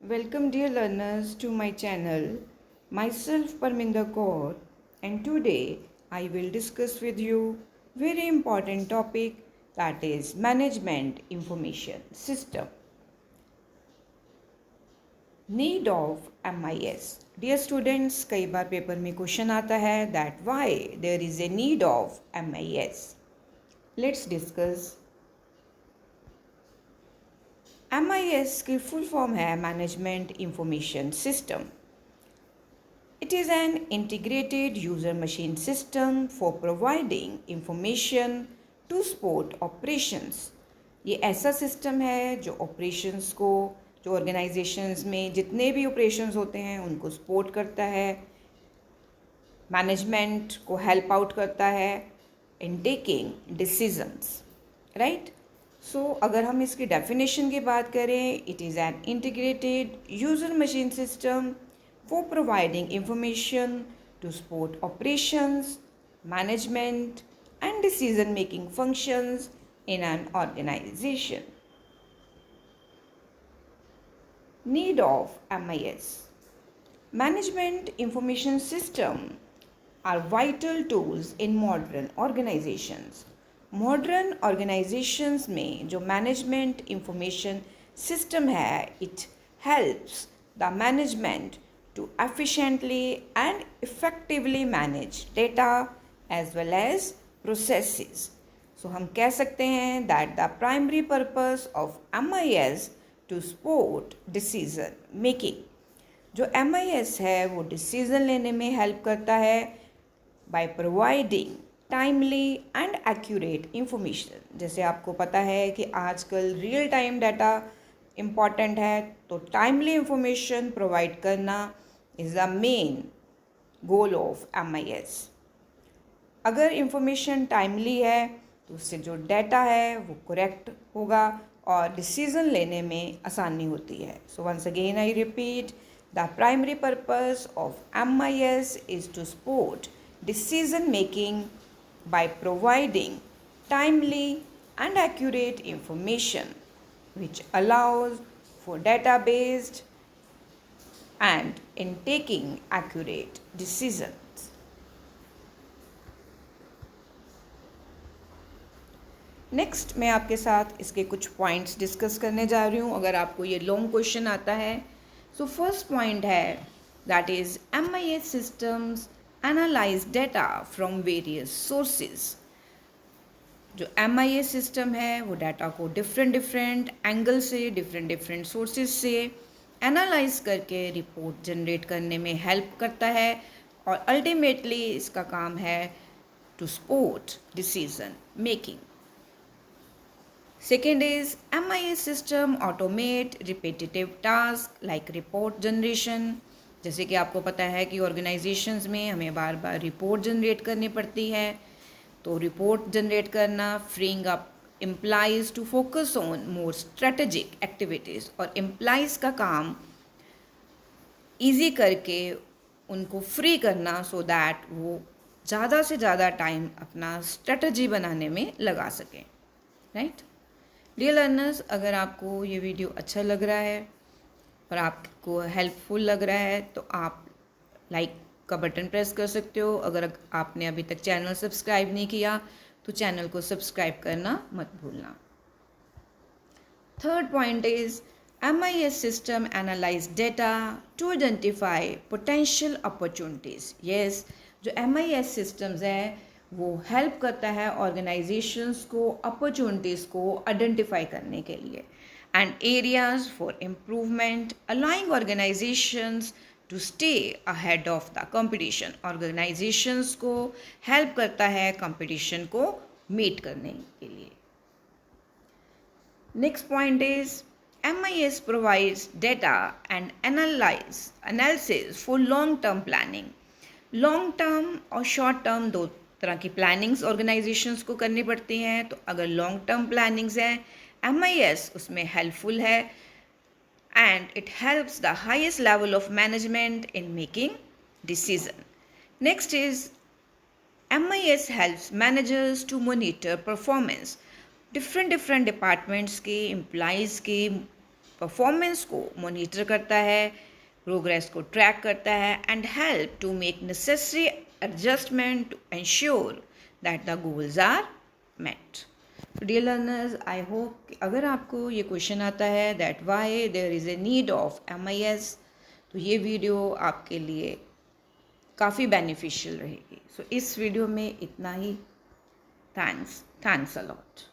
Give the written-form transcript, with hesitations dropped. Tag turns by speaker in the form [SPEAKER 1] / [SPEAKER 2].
[SPEAKER 1] Welcome dear learners to my channel. Myself Parminder Kaur, and today I will discuss with you very important topic, that is management information system. Need of MIS. Dear students, कई बार paper में question आता है that why there is a need of MIS. Let's discuss. MIS की full form है management information system. It is an integrated user machine system for providing information to support operations. ये ऐसा system है जो operations को, जो organisations में जितने भी ऑपरेशंस होते हैं उनको सपोर्ट करता है, मैनेजमेंट को हेल्प आउट करता है इन टेकिंग डिसीजंस. राइट. सो अगर हम इसकी डेफिनेशन की बात करें, it is an integrated user machine system for providing information to support operations, management, and decision making functions in an organization. Need of MIS. Management information system are vital tools in modern organizations. Modern organizations में जो management information system है, it helps the management to efficiently and effectively manage data as well as processes. So हम कह सकते हैं that the primary purpose of MIS to support decision making. जो MIS है वो डिसीजन लेने में हेल्प करता है by providing timely and accurate information. जैसे आपको पता है कि आजकल रियल टाइम डाटा इम्पॉर्टेंट है, तो टाइमली इंफॉर्मेशन प्रोवाइड करना is the main goal of MIS. अगर इंफॉर्मेशन टाइमली है तो उससे जो डाटा है वो करेक्ट होगा और डिसीजन लेने में आसानी होती है. So once again I repeat, the primary purpose of MIS is to support decision making by providing timely and accurate information which allows for data-based and in taking accurate decisions. Next मैं आपके साथ इसके कुछ points discuss करने जा रही हूँ. अगर आपको ये लॉन्ग क्वेश्चन आता है, सो फर्स्ट पॉइंट है that is MIS systems analyse data from various sources. जो MIS सिस्टम है वो डाटा को डिफरेंट एंगल से, डिफरेंट सोर्सेज से एनालाइज करके रिपोर्ट जनरेट करने में हेल्प करता है और अल्टीमेटली इसका काम है to support decision making. Second is MIS system automate repetitive task like report generation. जैसे कि आपको पता है कि ऑर्गेनाइजेशंस में हमें बार बार रिपोर्ट जनरेट करनी पड़ती है, तो रिपोर्ट जनरेट करना freeing up employees to focus on more strategic activities. और एम्प्लॉइज़ का काम इजी करके उनको फ्री करना सो दैट वो ज़्यादा से ज़्यादा टाइम अपना स्ट्रेटजी बनाने में लगा सकें. राइट. डियर लर्नर्स, अगर आपको ये वीडियो अच्छा लग रहा है और आपको हेल्पफुल लग रहा है तो आप लाइक का बटन प्रेस कर सकते हो. अगर आपने अभी तक चैनल सब्सक्राइब नहीं किया तो चैनल को सब्सक्राइब करना मत भूलना. Third point is MIS system analyse data to identify potential opportunities. Yes, जो MIS सिस्टम्स हैं वो हेल्प करता है ऑर्गेनाइजेशंस को अपॉर्चुनिटीज़ को आइडेंटिफाई करने के लिए and areas for improvement, allowing organizations to stay ahead of the competition. Organizations को help करता है competition को meet करने के लिए. Next point is MIS provides data and analysis for long-term planning. Long term और short term दो तरह की प्लानिंग्स ऑर्गेनाइजेशंस को करनी पड़ती हैं. तो अगर लॉन्ग टर्म प्लानिंग्स हैं, MIS उसमें हेल्पफुल है and it helps the highest level of management in making decision. Next is MIS helps managers to monitor performance. Different departments के एम्प्लॉइज़ के परफॉर्मेंस को मॉनिटर करता है, प्रोग्रेस को ट्रैक करता है and help to make necessary adjustment to ensure that the goals are met. Dear learners, I hope अगर आपको ये क्वेश्चन आता है that why there is a need of MIS, तो ये वीडियो आपके लिए काफ़ी बेनिफिशियल रहेगी। सो इस वीडियो में इतना ही। Thanks a lot.